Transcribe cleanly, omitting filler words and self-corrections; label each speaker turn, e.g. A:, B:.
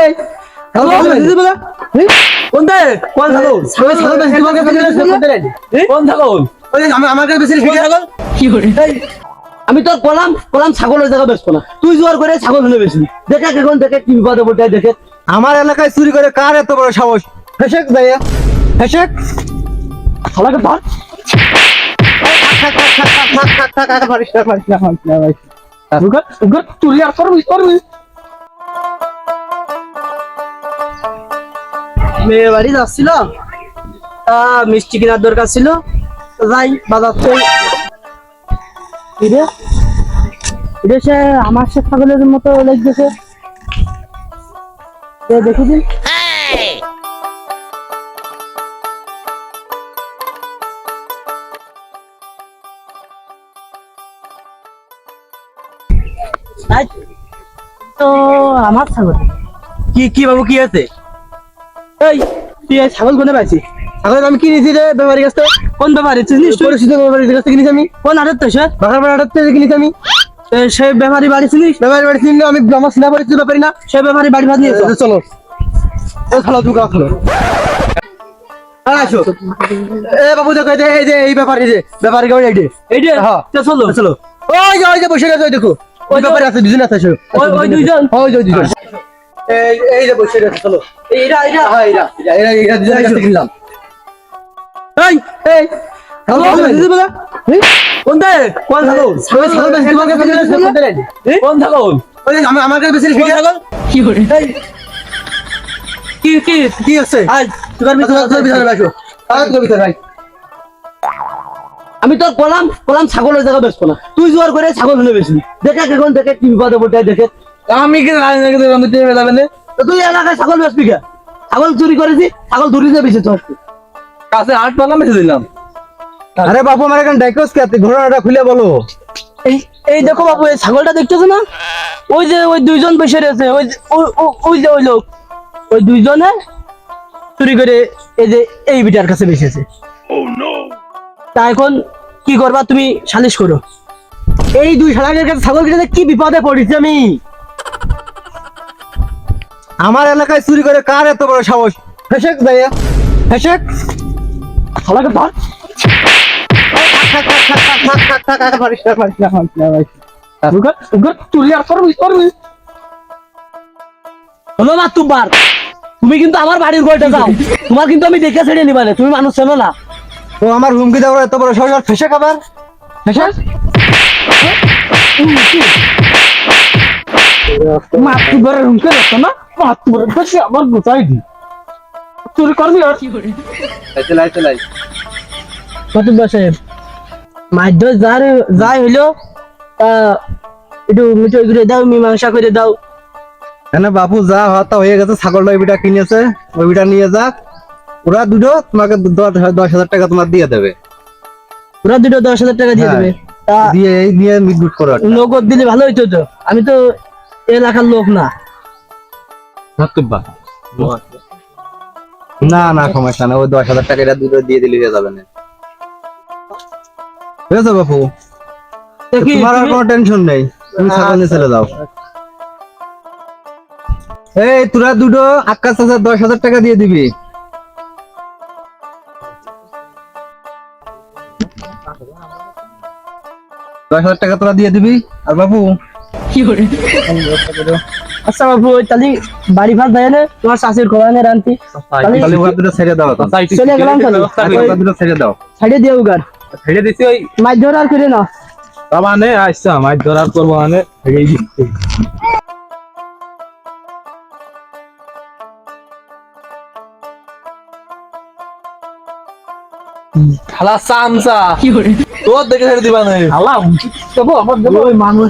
A: এই কোন ছাগল কোন ছাগল আমাকে বেশি ছাগল কি করে? আমি তোর কলাম ছাগলের জায়গা বেচবো না, তুই জোয়ার করে ছাগল হলে বেশি দেখে এখন দেখে কি বিপদে পড়তে দেখে। আমার এলাকায় চুরি করে কার এত বড় সাহস? হেসেক ভাইয়া হেসেক শালাকে ধর। চুরি আর করবি করবি। মেয়ের বাড়ি যাচ্ছিল, মিষ্টি কেনার দরকার ছিল, যাই বাজার থেকে। সে আমার সে ছাগলের মতো লেগেছে, দেখি দিন। তো আমার ছাগল কি কি বাবু কি আছে? এই তুই ছাগল কোনে পাইছিস? ছাগল আমি কিনেছি রে ব্যাপারীর কাছ থেকে। কোন ব্যাপারী? চিনিস? পরিচিত ব্যাপারীর কাছ থেকে কিনেছি আমি। কোন হাটের তো সে? বাগারপাড়া হাটের থেকে কিনেছি আমি। সেই ব্যাপারী বাড়ি চিনিস? ব্যাপারী বাড়ি চিনি আমি, আমার সিনা পরিচিত ব্যাপারী না। সেই ব্যাপারী বাড়ি ভাত নিয়ে চলো। খালো তুই খালো। আসো এ বাবু দেখো, এই যে এই ব্যাপারী, যে ব্যাপারী গাড়ি এই যে হ্যাঁ চলো চলো। ওই যে বসে গেছে, দেখো ওই ব্যাপারী আছে, দুজন আছে। ওই দুইজন, ওই দুইজন এই যে বসে গেছে। চলো এইটা হ্যাঁ এইটা দুজন কাছে কিনলাম। এই এই কোন ছাগল? কোন ছাগল? আমাকে বেশি ছাগল কি করে? কি কি কি আছে? আমি তোর কলাম ছাগলের জায়গা বেচবো না, তুই জোয়ার করে ছাগল হলে বেশি দেখে এখন দেখে কি বিপদে পড়তে দেখে। আমি কি তুই এলাকায় ছাগল বেচবি কে? ছাগল চুরি করেছি, ছাগল ধরি দিয়ে বেশি তোর কাছে 8 টাকা বেঁচে দিলাম। আরে বাবু আমার এখানে ডাইকোস কে? ঘোড়াটা খুলে বলো। এই দেখো বাবু, এই ছাগলটা দেখতেছো না? ওই যে ওই দুইজন বসে রয়েছে, ওই যে ওই লোক, ওই দুইজনে চুরি করে এই যে এই বিটার কাছে বেঁচেছে। তা এখন কি করবা তুমি? সালিশ করো। এই দুই শালাকের কাছে ছাগল কিনে কি বিপদে পড়েছি আমি। আমার এলাকায় চুরি করে কার এত বড় সাহস? হেসেক ভাইয়া হেসেক শালাকে ধর। তুমি কিন্তু আমার বাড়ির গড়টা যাও, তোমার কিন্তু আমি দেখে ছেড়ে নিবা না, তুমি মানুষ চেনো না। তো আমার হুমকি দেওয়ার এত বড় সাহস? ফেসে খাবার মাতৃবরের হুমকি দিচ্ছ না? মাতৃবরের কাছে আমার গোচাই দি চুরি করবি আর সাহেব মাধ্য যাই হইলো একটু মিঠে করে দাও, মীমাংসা করে দাও। কেন বাপু যা হতা হয়ে গেছে, ছাগলটা ওই বিটা কিনেছে, ওই বিটা নিয়ে যাক। ওরা দুটো তোমাকে 10,000 টাকা তোমার দিয়ে দেবে। ওরা দুটো 10,000 টাকা দিয়ে দেবে? দিয়ে এই নিয়ে মিটগুট করো। নগদ দিলে ভালো হইতো তো, আমি তো এলাকার লোক না। না না সমস্যা না, ওই 10,000 টাকা এটা দুটো দিয়ে দিলে হয়ে যাবে না। বুঝেছো বাপু? তোমার আর কোনো টেনশন নেই, তুমি ছাগল নিয়ে চলে যাও। এই তোরা দুটো আকাশ 10,000 টাকা দিয়ে দিবি। $10,000 তোরা দিয়ে দিবি। আর বাবু কি করে? আচ্ছা বাবু তাহলে বাড়ি ভাত দেয় না, তোমার শাশুর খোয়ানে রান্তি ছেড়ে দাও, চলে গেলাম। ছেড়ে দাও, ছেড়ে দিও গার ছেড়ে দিছি। ওই মাছ ধরার করে না মানে আচ্ছা মাছ ধরার করবো মানে ছেড়েই দিচ্ছি। খালা চামচা কি করে তোর দেখে ছেড়ে দিবা না? খালা আমার মানুষ